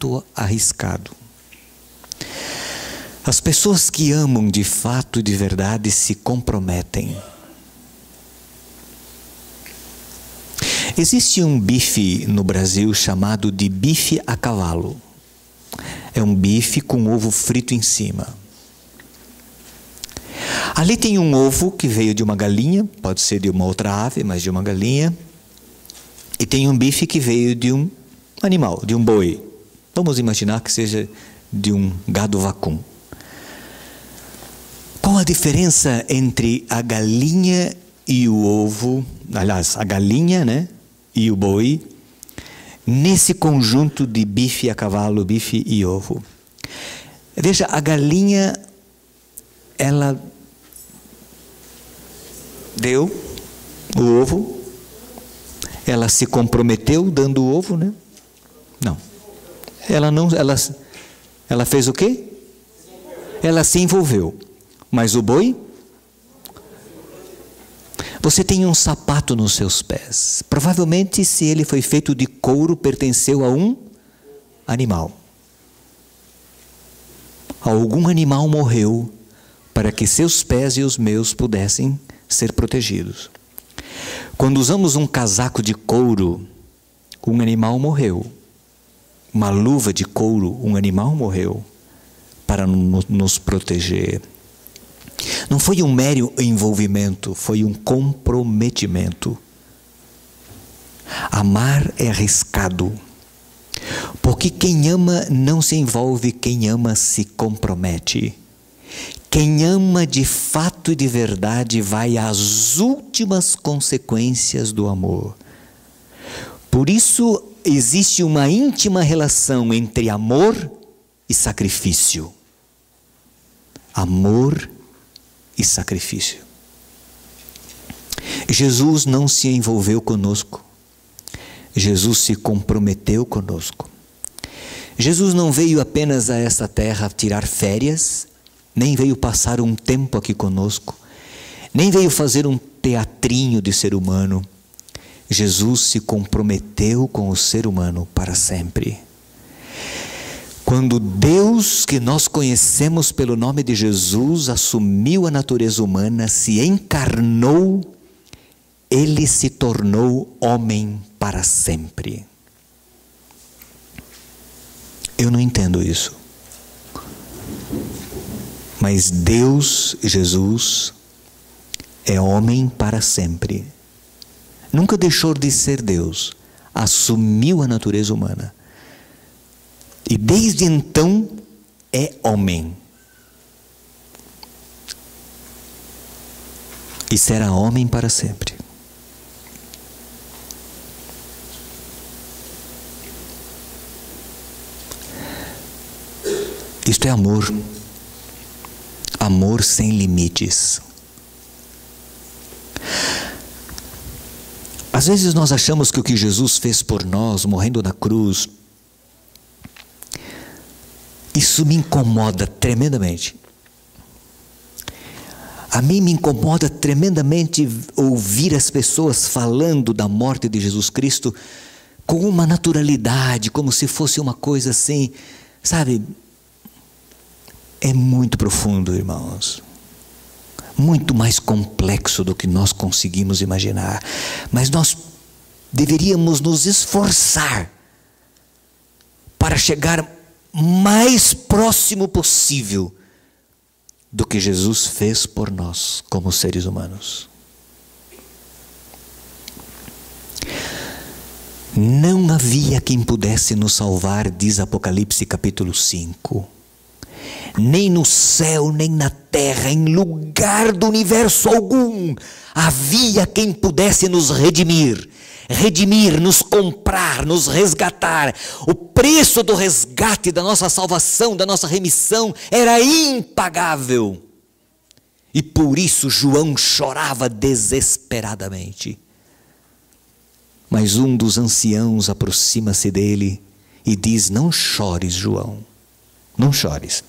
fato arriscado. As pessoas que amam de fato e de verdade se comprometem. Existe um bife no Brasil chamado de bife a cavalo. É um bife com ovo frito em cima. Ali tem um ovo que veio de uma galinha, pode ser de uma outra ave, mas de uma galinha. E tem um bife que veio de um animal, de um boi. Vamos imaginar que seja de um gado vacum. Qual a diferença entre a galinha e o ovo? Aliás, a galinha, né, e o boi, nesse conjunto de bife a cavalo, bife e ovo. Veja, a galinha, ela deu o ovo, ela se comprometeu dando o ovo, né? Não. Ela fez o quê? Ela se envolveu. Mas o boi? Você tem um sapato nos seus pés. Provavelmente, se ele foi feito de couro, pertenceu a um animal. Algum animal morreu para que seus pés e os meus pudessem ser protegidos. Quando usamos um casaco de couro, um animal morreu. Uma luva de couro, um animal morreu para nos proteger. Não foi um mero envolvimento, foi um comprometimento. Amar é arriscado, porque quem ama não se envolve, quem ama se compromete. Quem ama de fato e de verdade vai às últimas consequências do amor. Por isso existe uma íntima relação entre amor e sacrifício. Amor e sacrifício. Jesus não se envolveu conosco. Jesus se comprometeu conosco. Jesus não veio apenas a esta terra tirar férias, nem veio passar um tempo aqui conosco, nem veio fazer um teatrinho de ser humano. Jesus se comprometeu com o ser humano para sempre. Quando Deus, que nós conhecemos pelo nome de Jesus, assumiu a natureza humana, se encarnou, Ele se tornou homem para sempre. Eu não entendo isso. Mas Deus, Jesus, é homem para sempre. Nunca deixou de ser Deus. Assumiu a natureza humana. E desde então é homem. E será homem para sempre. Isto é amor. Amor sem limites. Às vezes nós achamos que o que Jesus fez por nós, morrendo na cruz, isso me incomoda tremendamente. A mim me incomoda tremendamente ouvir as pessoas falando da morte de Jesus Cristo com uma naturalidade, como se fosse uma coisa assim, sabe? É muito profundo, irmãos. Muito mais complexo do que nós conseguimos imaginar. Mas nós deveríamos nos esforçar para chegar mais próximo possível do que Jesus fez por nós como seres humanos. Não havia quem pudesse nos salvar, diz Apocalipse capítulo 5. Nem no céu, nem na terra, em lugar do universo algum, havia quem pudesse nos redimir. Redimir, nos comprar, nos resgatar. O preço do resgate da nossa salvação, da nossa remissão, era impagável. E por isso João chorava desesperadamente. Mas um dos anciãos aproxima-se dele e diz: não chores, João, não chores.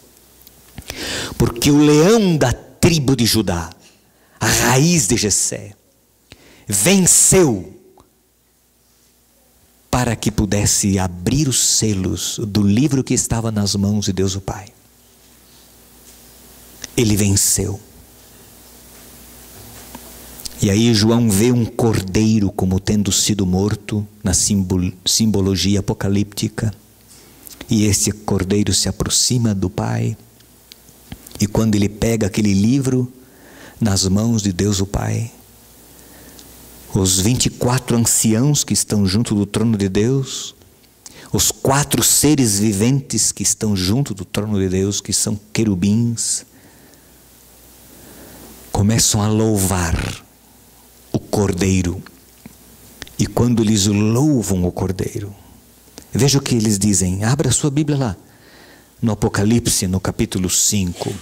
Porque o leão da tribo de Judá, a raiz de Jessé, venceu para que pudesse abrir os selos do livro que estava nas mãos de Deus o Pai. Ele venceu. E aí João vê um cordeiro como tendo sido morto na simbologia apocalíptica. E esse cordeiro se aproxima do Pai. E quando ele pega aquele livro nas mãos de Deus o Pai, os 24 anciãos que estão junto do trono de Deus, os 4 seres viventes que estão junto do trono de Deus, que são querubins, começam a louvar o Cordeiro. E quando eles louvam o Cordeiro, veja o que eles dizem. Abra a sua Bíblia lá, no Apocalipse, no capítulo 5.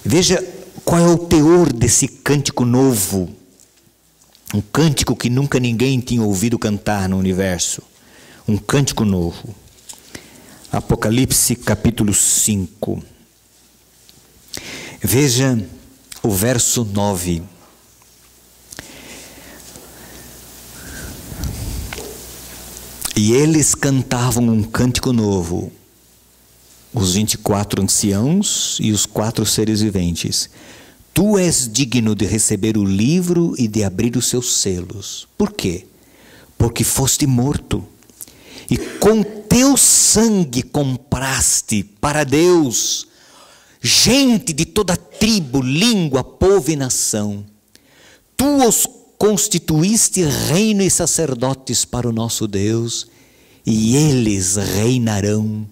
Veja qual é o teor desse cântico novo. Um cântico que nunca ninguém tinha ouvido cantar no universo. Um cântico novo. Apocalipse capítulo 5. Veja o verso 9. E eles cantavam um cântico novo, os 24 anciãos e os 4 seres viventes. Tu és digno de receber o livro e de abrir os seus selos. Por quê? Porque foste morto, e com teu sangue compraste para Deus gente de toda tribo, língua, povo e nação. Tu os constituíste reino e sacerdotes para o nosso Deus, e eles reinarão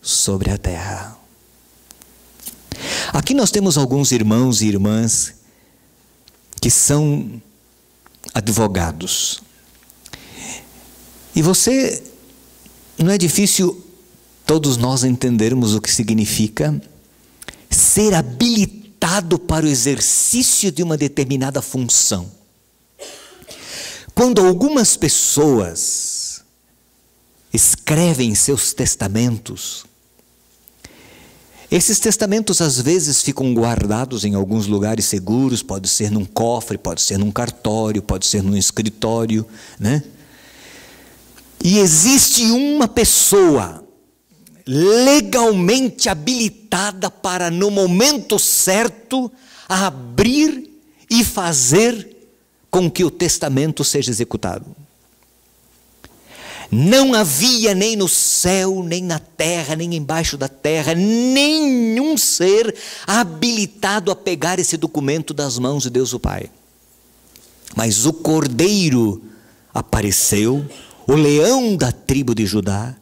sobre a terra. Aqui nós temos alguns irmãos e irmãs que são advogados. E você, não é difícil todos nós entendermos o que significa ser habilitado para o exercício de uma determinada função. Quando algumas pessoas escrevem seus testamentos, esses testamentos às vezes ficam guardados em alguns lugares seguros, pode ser num cofre, pode ser num cartório, pode ser num escritório, né? E existe uma pessoa legalmente habilitada para, no momento certo, abrir e fazer com que o testamento seja executado. Não havia nem no céu, nem na terra, nem embaixo da terra, nenhum ser habilitado a pegar esse documento das mãos de Deus o Pai. Mas o Cordeiro apareceu, o leão da tribo de Judá,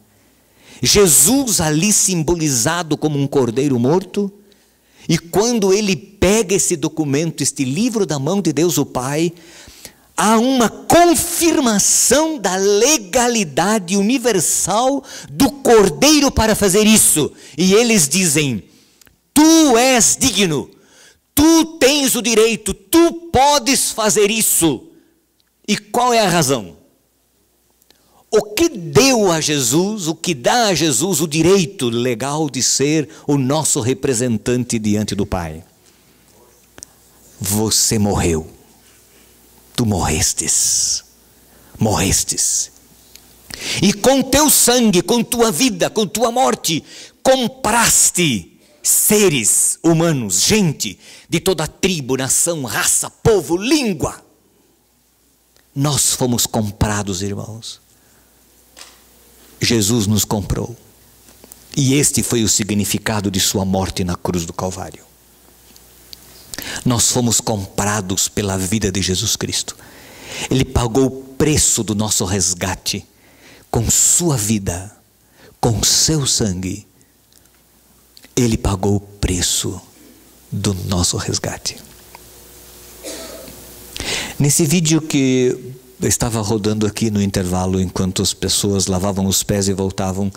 Jesus ali simbolizado como um cordeiro morto, e quando ele pega esse documento, este livro da mão de Deus o Pai, há uma confirmação da legalidade universal do Cordeiro para fazer isso. E eles dizem: tu és digno, tu tens o direito, tu podes fazer isso. E qual é a razão? O que deu a Jesus, o que dá a Jesus o direito legal de ser o nosso representante diante do Pai? Você morreu. Tu morrestes. E com teu sangue, com tua vida, com tua morte, compraste seres humanos, gente de toda tribo, nação, raça, povo, língua. Nós fomos comprados, irmãos. Jesus nos comprou. E este foi o significado de sua morte na cruz do Calvário. Nós fomos comprados pela vida de Jesus Cristo. Ele pagou o preço do nosso resgate com sua vida, com seu sangue. Ele pagou o preço do nosso resgate. Nesse vídeo que eu estava rodando aqui no intervalo, enquanto as pessoas lavavam os pés e voltavam,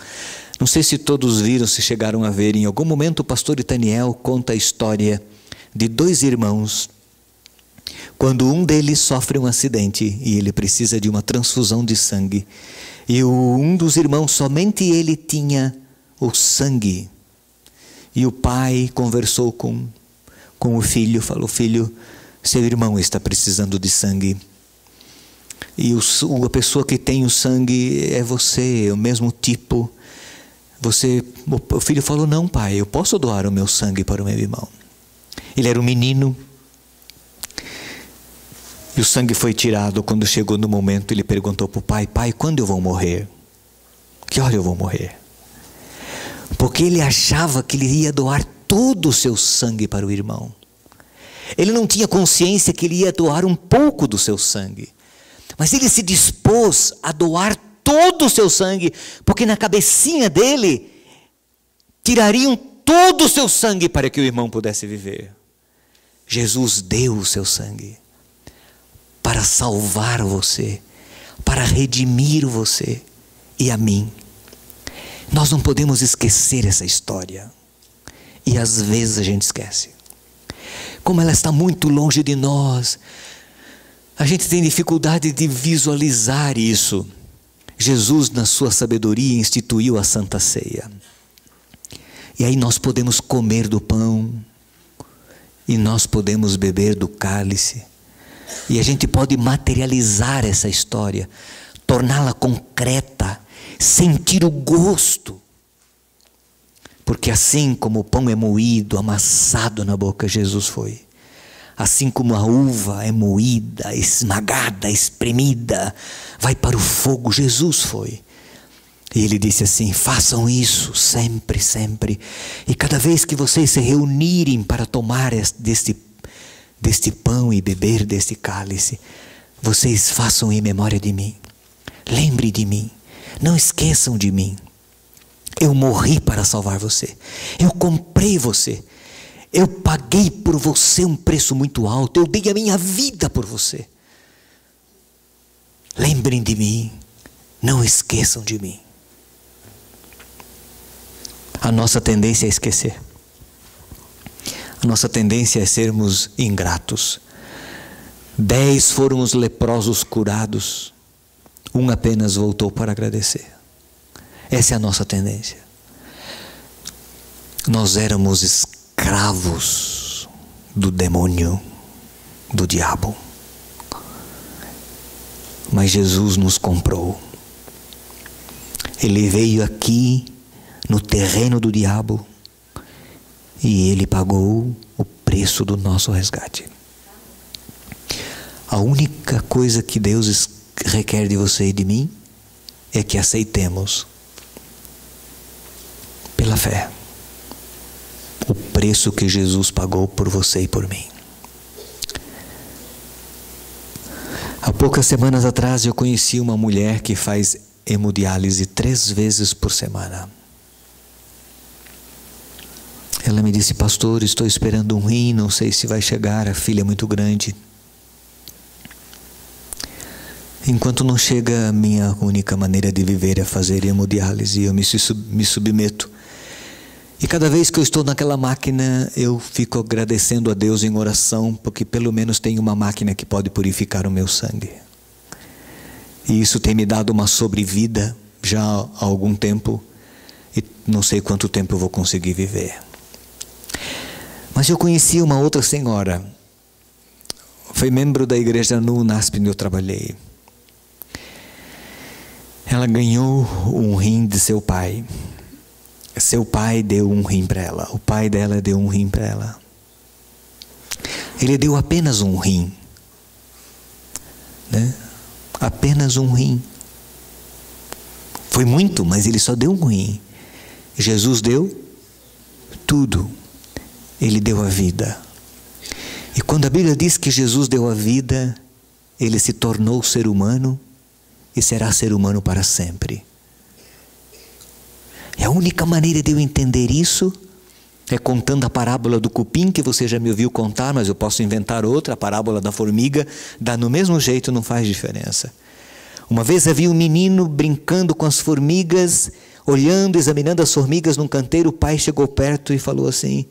não sei se todos viram, se chegaram a ver, em algum momento o pastor Itaniel conta a história de 2 irmãos, quando um deles sofre um acidente e ele precisa de uma transfusão de sangue, e um dos irmãos, somente ele tinha o sangue, e o pai conversou com o filho, falou: filho, seu irmão está precisando de sangue. E a pessoa que tem o sangue é você, o mesmo tipo. O filho falou, não pai, eu posso doar o meu sangue para o meu irmão. Ele era um menino. E o sangue foi tirado. Quando chegou no momento, ele perguntou para o pai, pai, quando eu vou morrer? Que hora eu vou morrer? Porque ele achava que ele ia doar todo o seu sangue para o irmão. Ele não tinha consciência que ele ia doar um pouco do seu sangue. Mas ele se dispôs a doar todo o seu sangue, porque na cabecinha dele, tirariam todo o seu sangue para que o irmão pudesse viver. Jesus deu o seu sangue para salvar você, para redimir você e a mim. Nós não podemos esquecer essa história. E às vezes a gente esquece. Como ela está muito longe de nós, a gente tem dificuldade de visualizar isso. Jesus, na sua sabedoria, instituiu a Santa Ceia. E aí nós podemos comer do pão, e nós podemos beber do cálice. E a gente pode materializar essa história, torná-la concreta, sentir o gosto. Porque assim como o pão é moído, amassado na boca, Jesus foi. Assim como a uva é moída, esmagada, espremida, vai para o fogo, Jesus foi. E ele disse assim, façam isso sempre, sempre. E cada vez que vocês se reunirem para tomar deste pão e beber deste cálice, vocês façam em memória de mim. Lembre de mim, não esqueçam de mim. Eu morri para salvar você. Eu comprei você. Eu paguei por você um preço muito alto. Eu dei a minha vida por você. Lembrem de mim. Não esqueçam de mim. A nossa tendência é esquecer. A nossa tendência é sermos ingratos. 10 foram os leprosos curados. 1 apenas voltou para agradecer. Essa é a nossa tendência. Nós éramos escravos do demônio, do diabo. Mas Jesus nos comprou. Ele veio aqui no terreno do diabo e ele pagou o preço do nosso resgate. A única coisa que Deus requer de você e de mim é que aceitemos pela fé o preço que Jesus pagou por você e por mim. Há poucas semanas atrás eu conheci uma mulher que faz hemodiálise 3 vezes por semana. Ela me disse, pastor, estou esperando um rim, não sei se vai chegar, a filha é muito grande. Enquanto não chega, a minha única maneira de viver é fazer hemodiálise, eu me submeto. E cada vez que eu estou naquela máquina, eu fico agradecendo a Deus em oração, porque pelo menos tem uma máquina que pode purificar o meu sangue. E isso tem me dado uma sobrevida já há algum tempo, e não sei quanto tempo eu vou conseguir viver. Mas eu conheci uma outra senhora, foi membro da igreja no UNASP onde eu trabalhei. Ela ganhou um rim de seu pai. Seu pai deu um rim para ela. O pai dela deu um rim para ela. Ele deu apenas um rim. Né? Apenas um rim. Foi muito, mas ele só deu um rim. Jesus deu tudo. Ele deu a vida. E quando a Bíblia diz que Jesus deu a vida, ele se tornou ser humano e será ser humano para sempre. E a única maneira de eu entender isso é contando a parábola do cupim, que você já me ouviu contar, mas eu posso inventar outra, a parábola da formiga, dá no mesmo jeito, não faz diferença. Uma vez havia um menino brincando com as formigas, olhando, examinando as formigas num canteiro. O pai chegou perto e falou assim,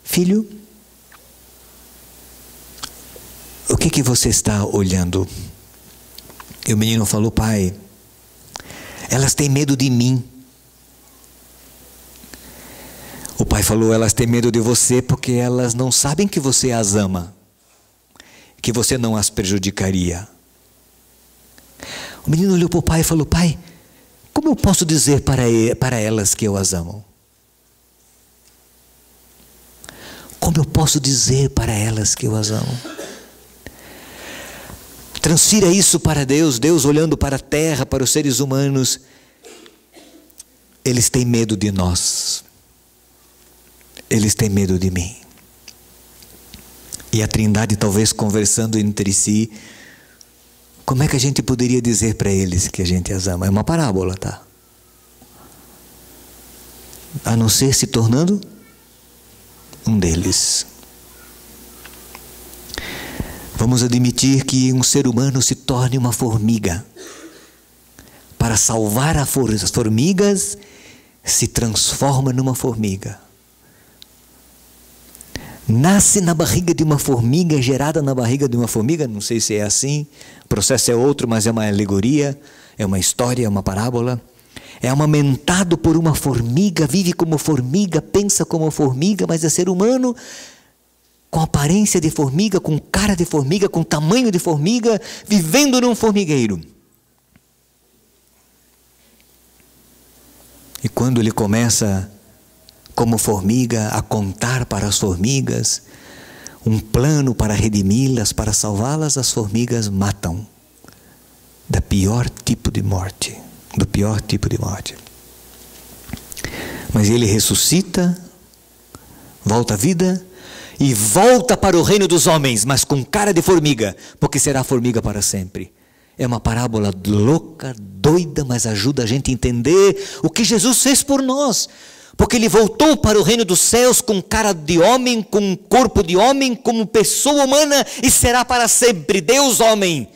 filho, o que você está olhando? E o menino falou, pai, elas têm medo de mim. O pai falou, elas têm medo de você porque elas não sabem que você as ama, que você não as prejudicaria. O menino olhou para o pai e falou: pai, como eu posso dizer para elas que eu as amo? Como eu posso dizer para elas que eu as amo? Transfira isso para Deus. Deus olhando para a terra, para os seres humanos. Eles têm medo de nós. Eles têm medo de mim. E a Trindade talvez conversando entre si. Como é que a gente poderia dizer para eles que a gente as ama? É uma parábola, tá? A não ser se tornando um deles. Vamos admitir que um ser humano se torne uma formiga. Para salvar as formigas, se transforma numa formiga. Nasce na barriga de uma formiga, gerada na barriga de uma formiga, não sei se é assim, o processo é outro, mas é uma alegoria, é uma história, é uma parábola. É amamentado por uma formiga, vive como formiga, pensa como formiga, mas é ser humano, com aparência de formiga, com cara de formiga, com tamanho de formiga, vivendo num formigueiro. E quando ele começa, como formiga, a contar para as formigas um plano para redimi-las, para salvá-las, as formigas matam do pior tipo de morte. Mas ele ressuscita, volta à vida e volta para o reino dos homens, mas com cara de formiga, porque será formiga para sempre. É uma parábola louca, doida, mas ajuda a gente a entender o que Jesus fez por nós. Porque ele voltou para o reino dos céus com cara de homem, com corpo de homem, como pessoa humana, e será para sempre Deus homem.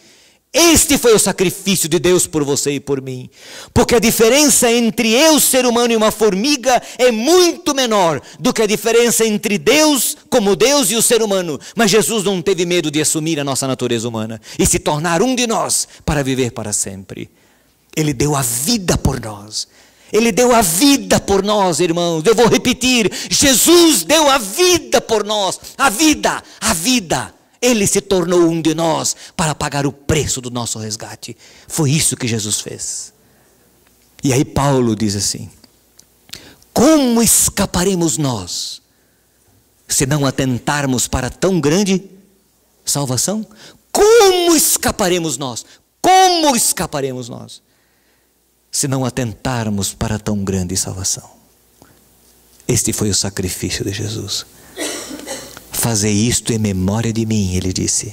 Este foi o sacrifício de Deus por você e por mim. Porque a diferença entre eu, ser humano, e uma formiga é muito menor do que a diferença entre Deus, como Deus, e o ser humano. Mas Jesus não teve medo de assumir a nossa natureza humana e se tornar um de nós para viver para sempre. Ele deu a vida por nós. Ele deu a vida por nós, irmãos. Eu vou repetir: Jesus deu a vida por nós. A vida. Ele se tornou um de nós para pagar o preço do nosso resgate. Foi isso que Jesus fez. E aí Paulo diz assim: como escaparemos nós, se não atentarmos para tão grande salvação? Como escaparemos nós? Como escaparemos nós, se não atentarmos para tão grande salvação? Este foi o sacrifício de Jesus. Fazei isto em memória de mim, ele disse.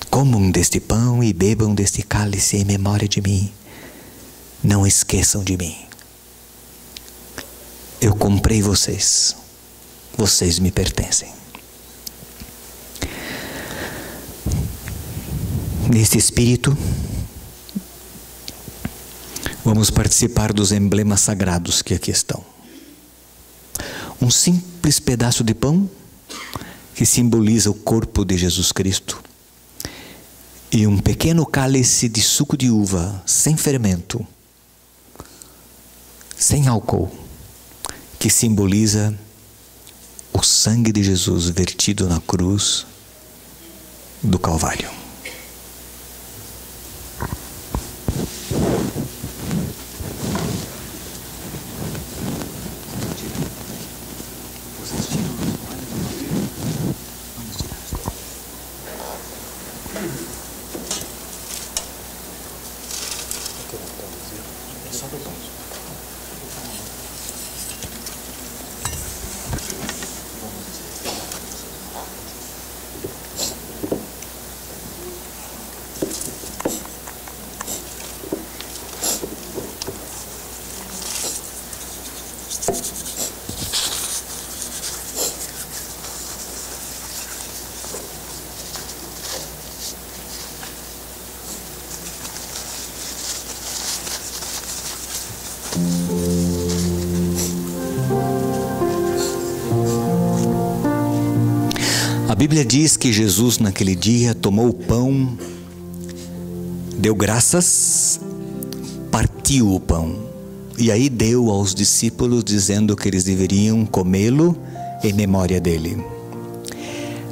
Comam deste pão e bebam deste cálice em memória de mim. Não esqueçam de mim. Eu comprei vocês. Vocês me pertencem. Neste espírito, vamos participar dos emblemas sagrados que aqui estão. Um simples pedaço de pão que simboliza o corpo de Jesus Cristo, e um pequeno cálice de suco de uva sem fermento, sem álcool, que simboliza o sangue de Jesus vertido na cruz do Calvário. A Bíblia diz que Jesus naquele dia tomou o pão, deu graças, partiu o pão e aí deu aos discípulos, dizendo que eles deveriam comê-lo em memória dele.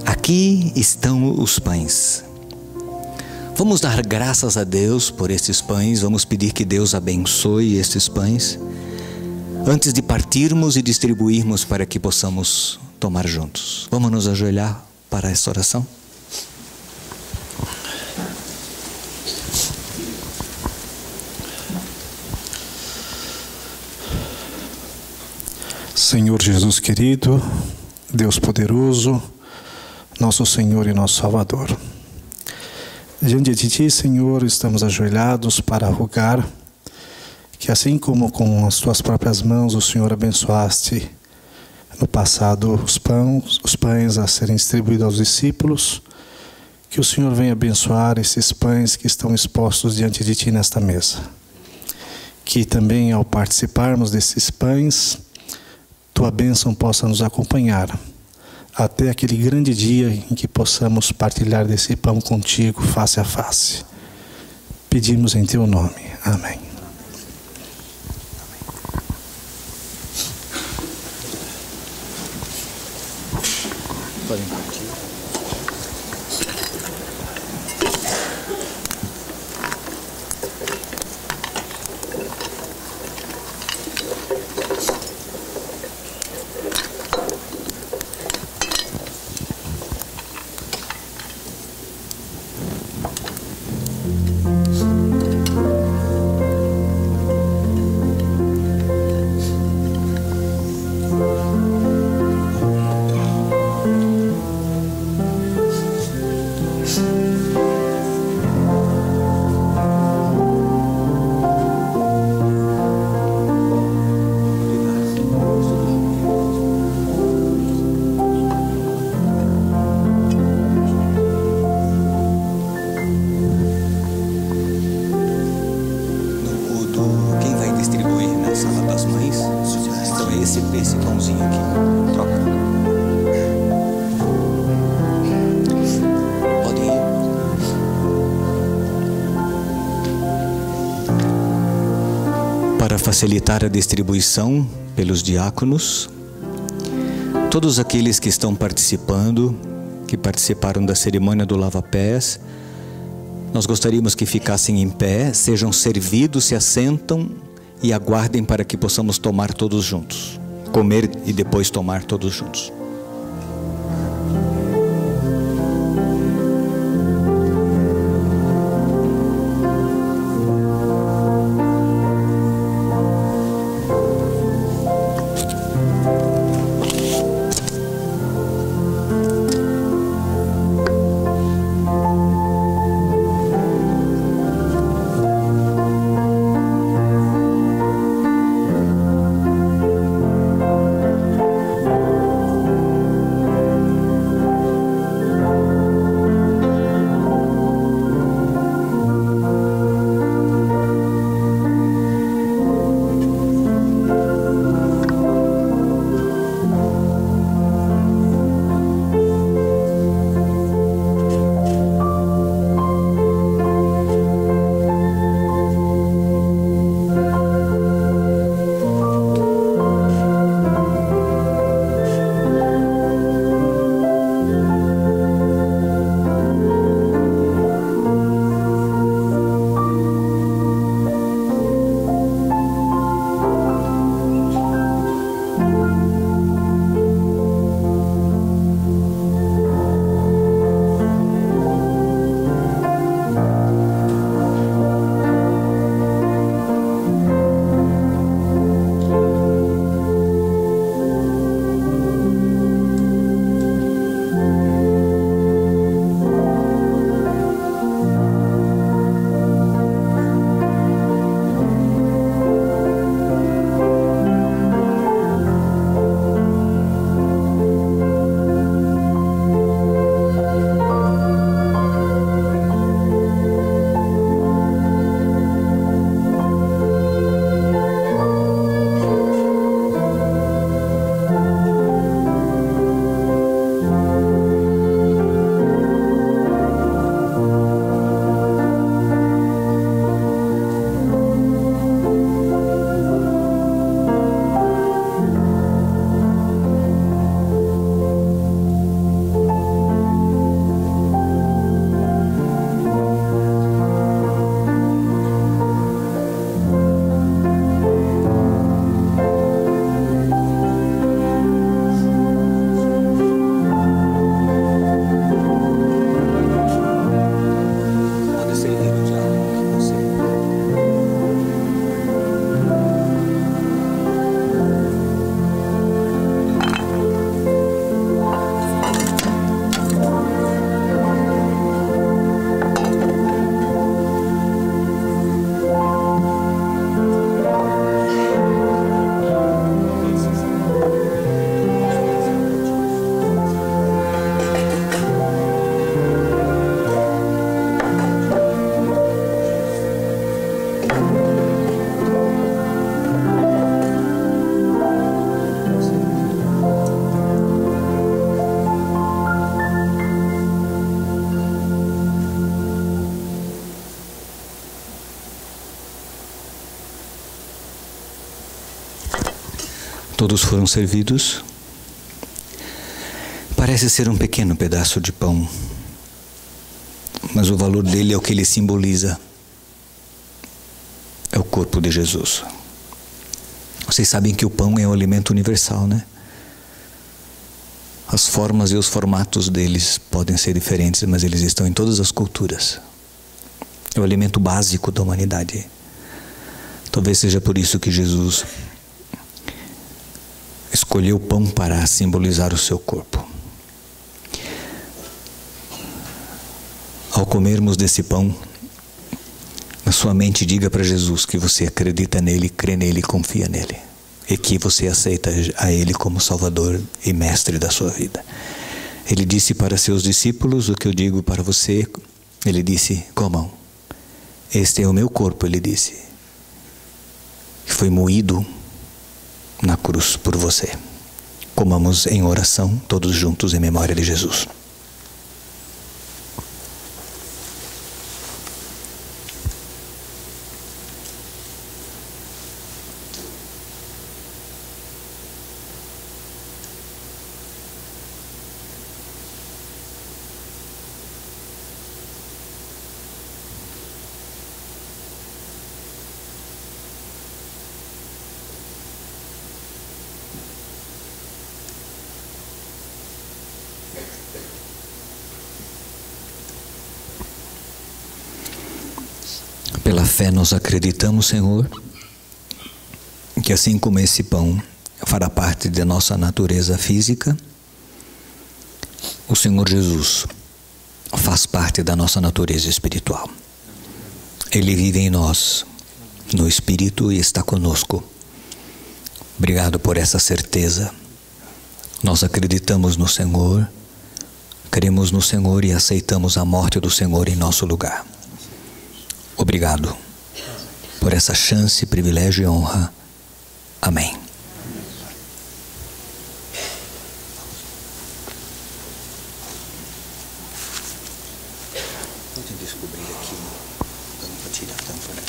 Aqui estão os pães. Vamos dar graças a Deus por estes pães. Vamos pedir que Deus abençoe estes pães antes de partirmos e distribuirmos para que possamos tomar juntos. Vamos nos ajoelhar para esta oração? Senhor Jesus querido, Deus poderoso, nosso Senhor e nosso Salvador. Diante de Ti, Senhor, estamos ajoelhados para rogar que, assim como com as Tuas próprias mãos o Senhor abençoaste no passado os pães a serem distribuídos aos discípulos, que o Senhor venha abençoar esses pães que estão expostos diante de Ti nesta mesa. Que também, ao participarmos desses pães, Tua bênção possa nos acompanhar até aquele grande dia em que possamos partilhar desse pão contigo face a face. Pedimos em Teu nome. Amém. Podem partir. Esse pãozinho aqui, troca. Pode ir. Para facilitar a distribuição pelos diáconos, todos aqueles que estão participando, que participaram da cerimônia do lava-pés, nós gostaríamos que ficassem em pé, sejam servidos, se assentam e aguardem para que possamos tomar todos juntos. Comer e depois tomar todos juntos. Todos foram servidos. Parece ser um pequeno pedaço de pão, mas o valor dele é o que ele simboliza. É o corpo de Jesus. Vocês sabem que o pão é um alimento universal, né? As formas e os formatos deles podem ser diferentes, mas eles estão em todas as culturas. É o alimento básico da humanidade. Talvez seja por isso que Jesus escolheu o pão para simbolizar o seu corpo. Ao comermos desse pão, na sua mente diga para Jesus que você acredita nele, crê nele e confia nele. E que você aceita a ele como Salvador e Mestre da sua vida. Ele disse para seus discípulos o que eu digo para você. Ele disse: comam. Este é o meu corpo, ele disse, que foi moído na cruz por você. Comamos em oração, todos juntos, em memória de Jesus. Pela fé nós acreditamos, Senhor, que assim como esse pão fará parte da nossa natureza física, o Senhor Jesus faz parte da nossa natureza espiritual. Ele vive em nós, no Espírito, e está conosco. Obrigado por essa certeza. Nós acreditamos no Senhor, cremos no Senhor e aceitamos a morte do Senhor em nosso lugar. Obrigado por essa chance, privilégio e honra. Amém. Pode descobrir aqui, para tirar a tampa, né?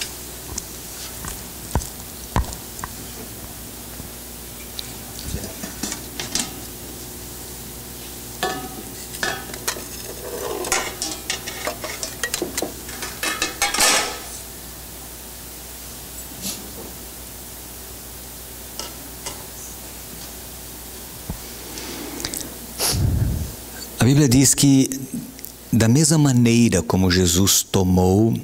A Bíblia diz que, da mesma maneira como Jesus tomou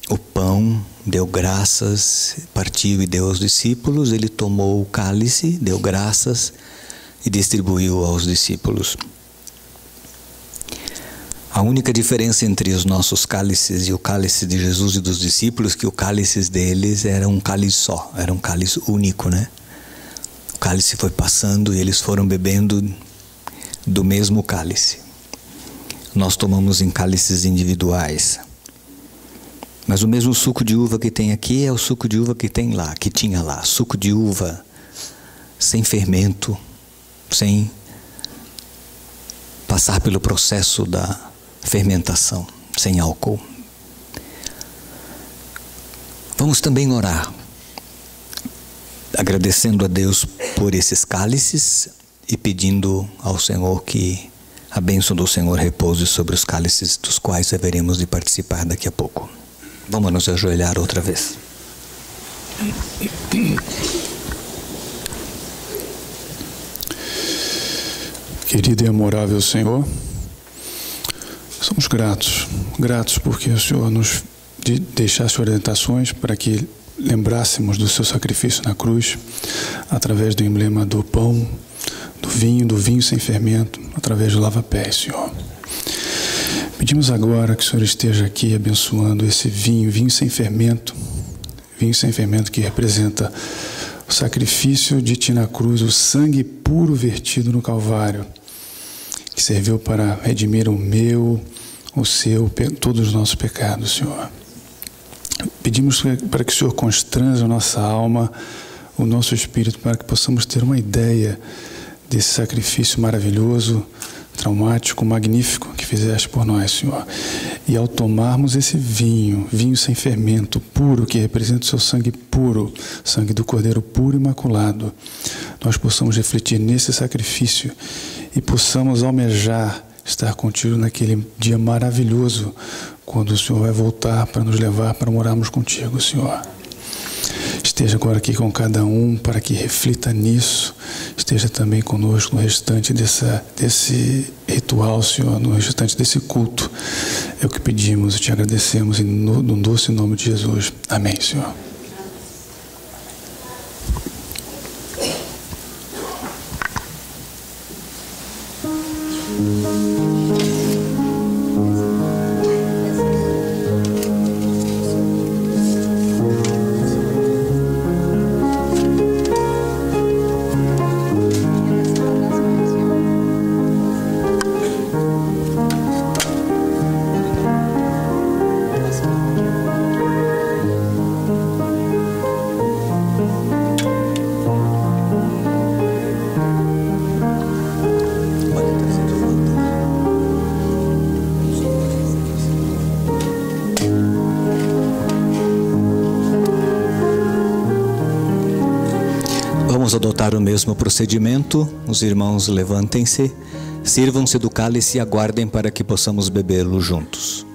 o pão, deu graças, partiu e deu aos discípulos, ele tomou o cálice, deu graças e distribuiu aos discípulos. A única diferença entre os nossos cálices e o cálice de Jesus e dos discípulos é que o cálice deles era um cálice só, era um cálice único, né? O cálice foi passando e eles foram bebendo do mesmo cálice. Nós tomamos em cálices individuais. Mas o mesmo suco de uva que tem aqui é o suco de uva que tem lá, que tinha lá. Suco de uva sem fermento, sem passar pelo processo da fermentação, sem álcool. Vamos também orar, agradecendo a Deus por esses cálices e pedindo ao Senhor que a bênção do Senhor repouse sobre os cálices dos quais haveremos de participar daqui a pouco. Vamos nos ajoelhar outra vez. Querido e amorável Senhor, somos gratos porque o Senhor nos deixasse orientações para que lembrássemos do seu sacrifício na cruz, através do emblema do pão, do vinho sem fermento, através do lava-pés, Senhor. Pedimos agora que o Senhor esteja aqui abençoando esse vinho sem fermento que representa o sacrifício de Ti na cruz, o sangue puro vertido no Calvário, que serviu para redimir o meu, o seu, todos os nossos pecados, Senhor. Pedimos para que o Senhor constrange a nossa alma, o nosso espírito, para que possamos ter uma ideia desse sacrifício maravilhoso, traumático, magnífico que fizeste por nós, Senhor. E ao tomarmos esse vinho sem fermento, puro, que representa o seu sangue puro, sangue do Cordeiro puro e imaculado, nós possamos refletir nesse sacrifício e possamos almejar estar contigo naquele dia maravilhoso, quando o Senhor vai voltar para nos levar para morarmos contigo, Senhor. Esteja agora aqui com cada um para que reflita nisso. Esteja também conosco no restante desse ritual, Senhor, no restante desse culto. É o que pedimos e te agradecemos no doce nome de Jesus. Amém, Senhor. Vamos adotar o mesmo procedimento. Os irmãos levantem-se, sirvam-se do cálice e aguardem para que possamos bebê-lo juntos.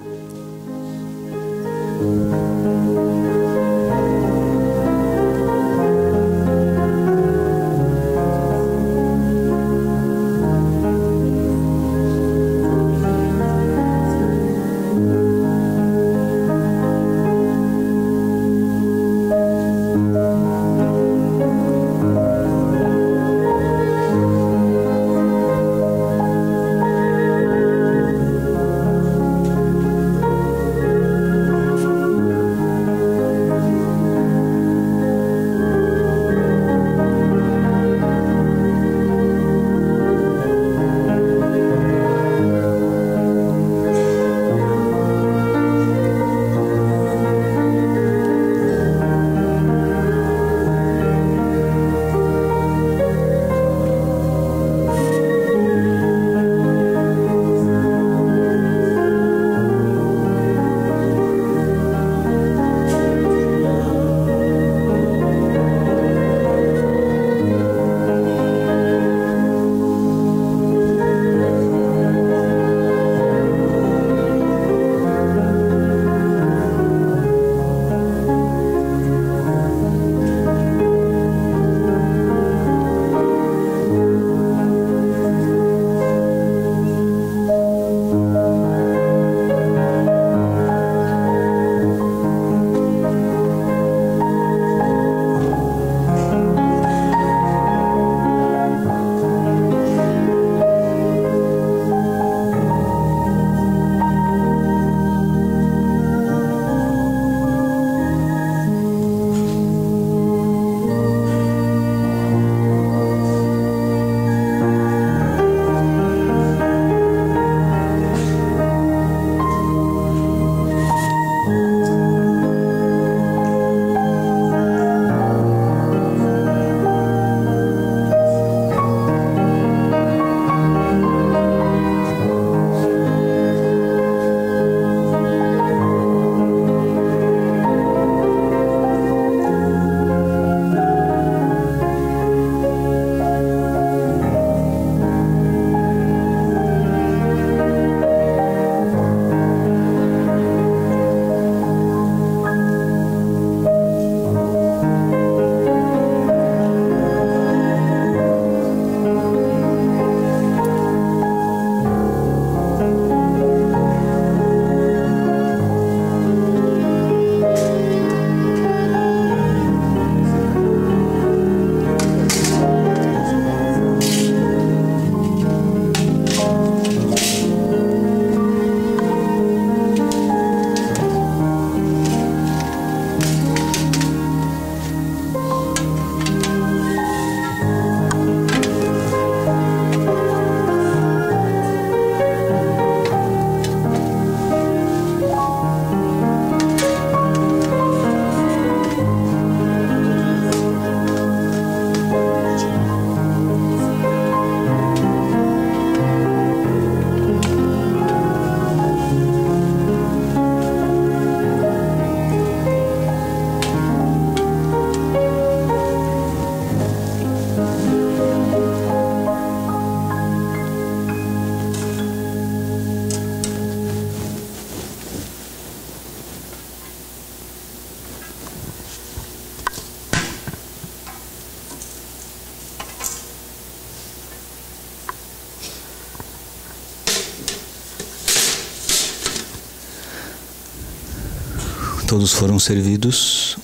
Todos foram servidos.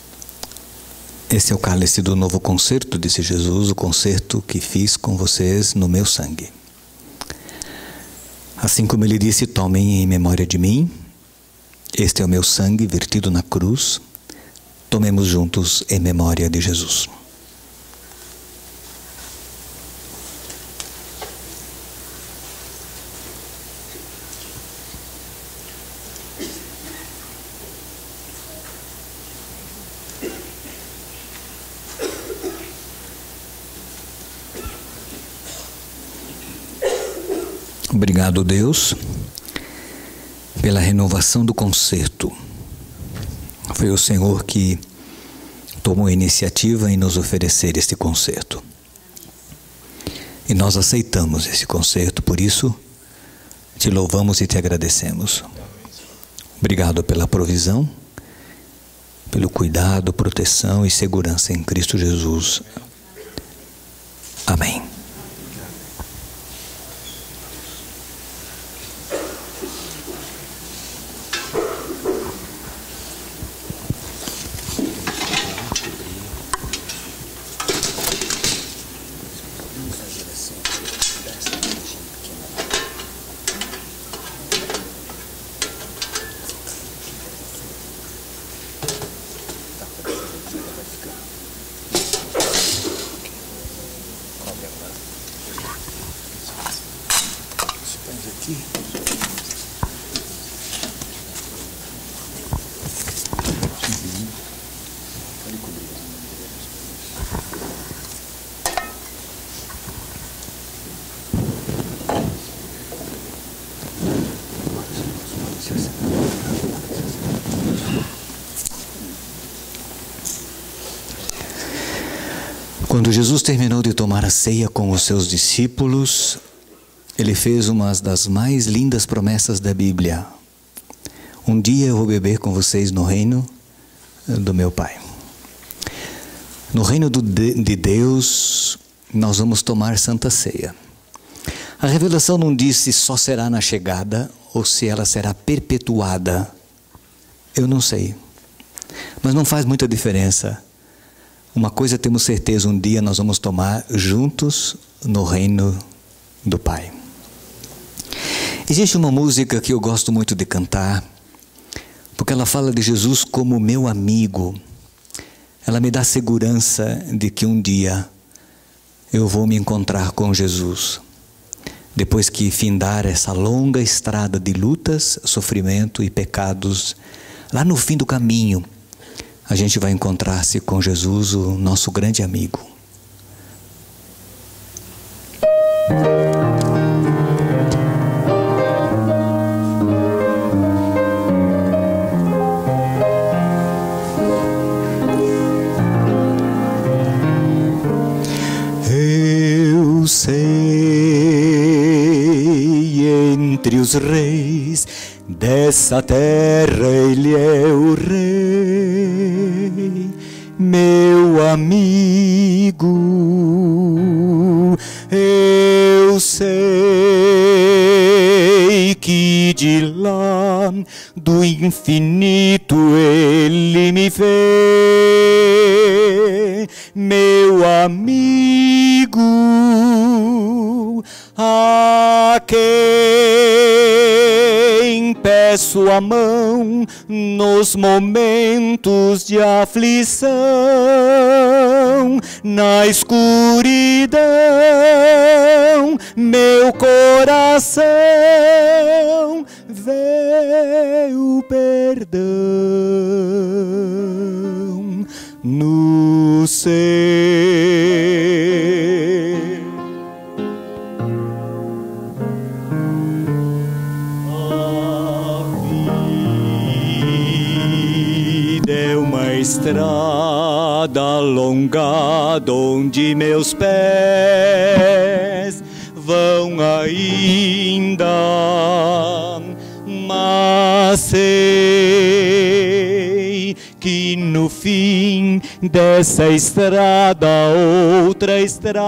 Esse é o cálice do novo concerto, disse Jesus, o concerto que fiz com vocês no meu sangue. Assim como ele disse, tomem em memória de mim. Este é o meu sangue vertido na cruz. Tomemos juntos em memória de Jesus. Obrigado, Deus, pela renovação do concerto. Foi o Senhor que tomou a iniciativa em nos oferecer este concerto. E nós aceitamos esse concerto, por isso te louvamos e te agradecemos. Obrigado pela provisão, pelo cuidado, proteção e segurança em Cristo Jesus. Amém. Quando Jesus terminou de tomar a ceia com os seus discípulos, ele fez uma das mais lindas promessas da Bíblia. Um dia eu vou beber com vocês no reino do meu Pai. No reino de Deus, nós vamos tomar Santa Ceia. A revelação não diz se só será na chegada ou se ela será perpetuada. Eu não sei. Mas não faz muita diferença. Uma coisa temos certeza, um dia nós vamos tomar juntos no reino do Pai. Existe uma música que eu gosto muito de cantar, porque ela fala de Jesus como meu amigo. Ela me dá segurança de que um dia eu vou me encontrar com Jesus. Depois que findar essa longa estrada de lutas, sofrimento e pecados, lá no fim do caminho, a gente vai encontrar-se com Jesus, o nosso grande amigo. Eu sei, entre os reis dessa terra ele é o rei, meu amigo. Eu sei que de lá do infinito ele me vê, meu amigo, a quem peço a mão nos momentos de aflição, na escuridão, meu coração vê o perdão no ser. Estrada alongada onde meus pés vão ainda, mas sei que no fim dessa estrada outra estrada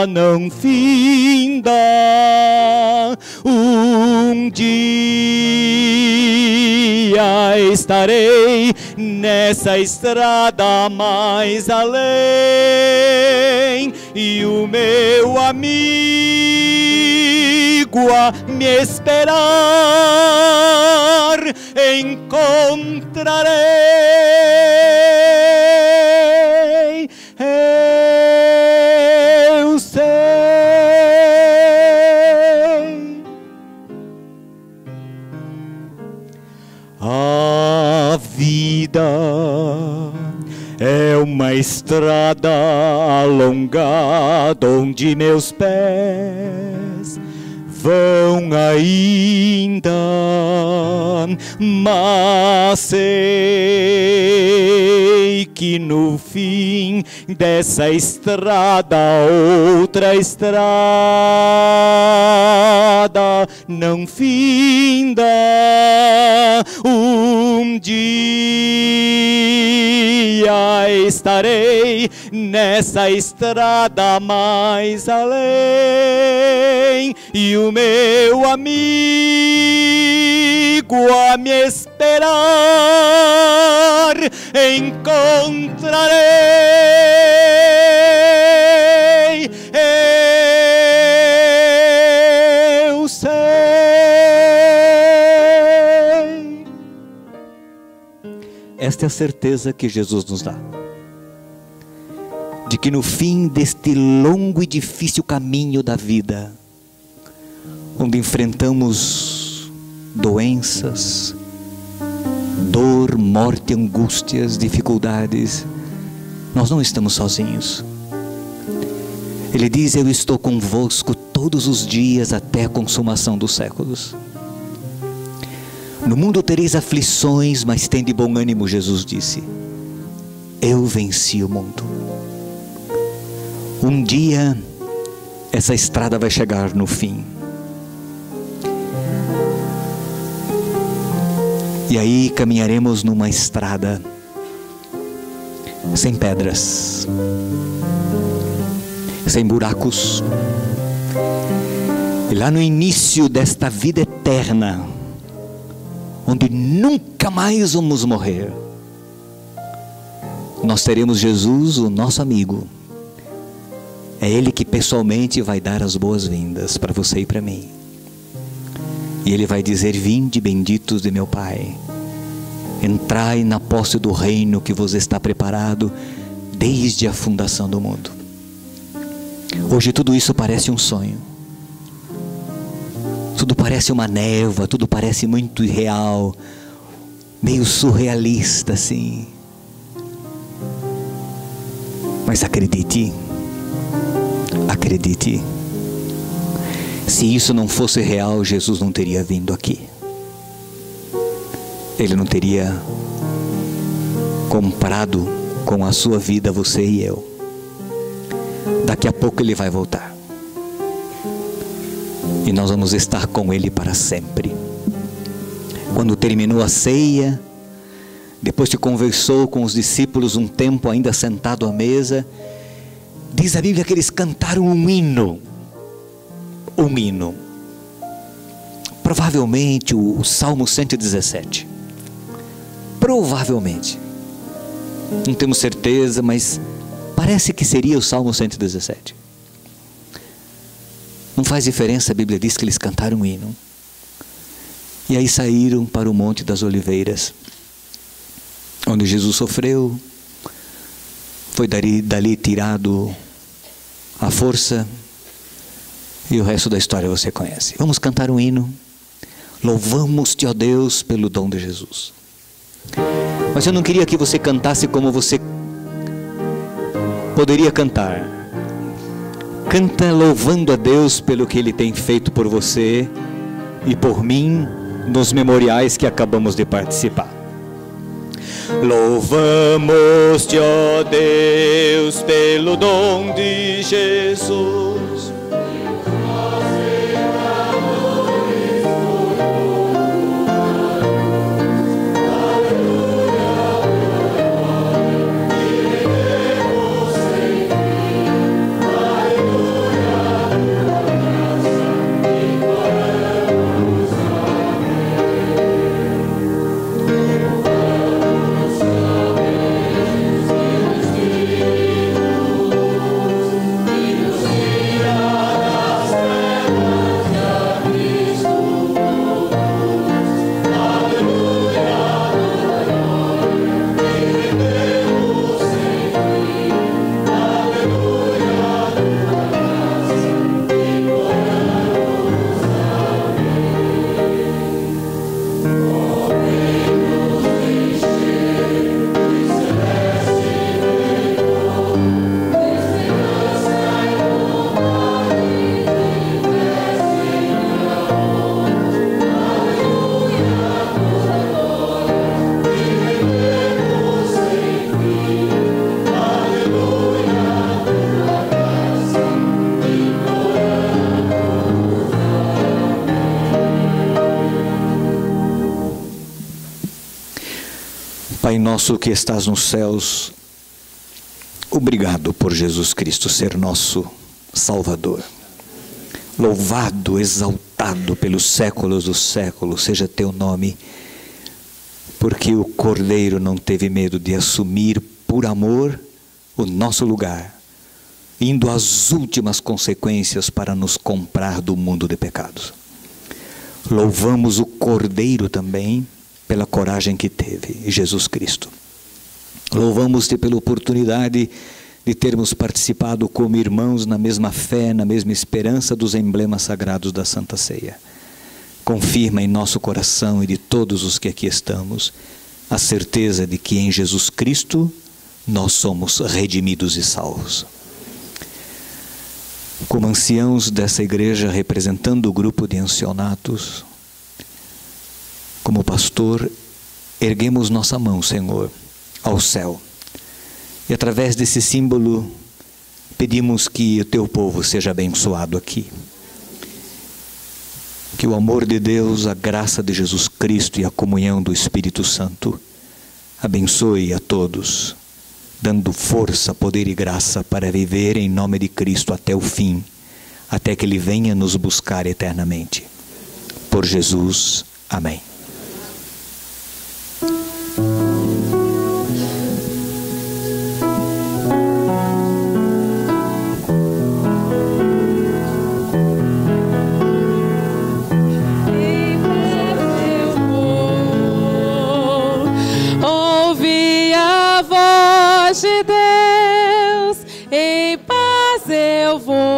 não finda. Um dia dia estarei nessa estrada mais além, e o meu amigo a me esperar encontrarei. Eu sei. A vida é uma estrada alongada onde meus pés vão ainda, mas sei que no fim dessa estrada outra estrada não finda. Um dia estarei nessa estrada mais além, e o meu amigo a me esperar encontrarei. Eu sei. Esta é a certeza que Jesus nos dá, de que no fim deste longo e difícil caminho da vida, onde enfrentamos doenças, dor, morte, angústias, dificuldades, nós não estamos sozinhos. Ele diz: eu estou convosco todos os dias até a consumação dos séculos. No mundo tereis aflições, mas tende bom ânimo, Jesus disse. Eu venci o mundo. Um dia essa estrada vai chegar no fim. E aí caminharemos numa estrada sem pedras, sem buracos. E lá no início desta vida eterna, onde nunca mais vamos morrer, nós teremos Jesus, o nosso amigo. É Ele que pessoalmente vai dar as boas-vindas para você e para mim. E Ele vai dizer: vinde benditos de meu Pai, entrai na posse do reino que vos está preparado desde a fundação do mundo. Hoje tudo isso parece um sonho, tudo parece uma névoa, tudo parece muito irreal, meio surrealista assim. Mas acredite, acredite, se isso não fosse real, Jesus não teria vindo aqui. Ele não teria comprado com a sua vida você e eu. Daqui a pouco Ele vai voltar, e nós vamos estar com Ele para sempre. Quando terminou a ceia, depois que conversou com os discípulos um tempo ainda sentado à mesa, diz a Bíblia que eles cantaram um hino. Um hino, provavelmente o Salmo 117, provavelmente, não temos certeza, mas parece que seria o Salmo 117. Não faz diferença, a Bíblia diz que eles cantaram um hino. E aí saíram para o Monte das Oliveiras, onde Jesus sofreu, foi dali tirado a força, e o resto da história você conhece. Vamos cantar um hino. Louvamos-te, ó Deus, pelo dom de Jesus. Mas eu não queria que você cantasse como você poderia cantar. Canta louvando a Deus pelo que Ele tem feito por você e por mim nos memoriais que acabamos de participar. Louvamos-te, ó Deus, pelo dom de Jesus. Pai nosso que estás nos céus, obrigado por Jesus Cristo ser nosso Salvador. Louvado, exaltado pelos séculos dos séculos seja teu nome, porque o Cordeiro não teve medo de assumir por amor o nosso lugar, indo às últimas consequências para nos comprar do mundo de pecados. Louvamos o Cordeiro também pela coragem que teve, Jesus Cristo. Louvamos-te pela oportunidade de termos participado como irmãos na mesma fé, na mesma esperança dos emblemas sagrados da Santa Ceia. Confirma em nosso coração e de todos os que aqui estamos a certeza de que em Jesus Cristo nós somos redimidos e salvos. Como anciãos dessa igreja, representando o grupo de ancianatos, como pastor, erguemos nossa mão, Senhor, ao céu. E através desse símbolo, pedimos que o teu povo seja abençoado aqui. Que o amor de Deus, a graça de Jesus Cristo e a comunhão do Espírito Santo abençoe a todos, dando força, poder e graça para viver em nome de Cristo até o fim, até que Ele venha nos buscar eternamente. Por Jesus, amém. De Deus, em paz eu vou.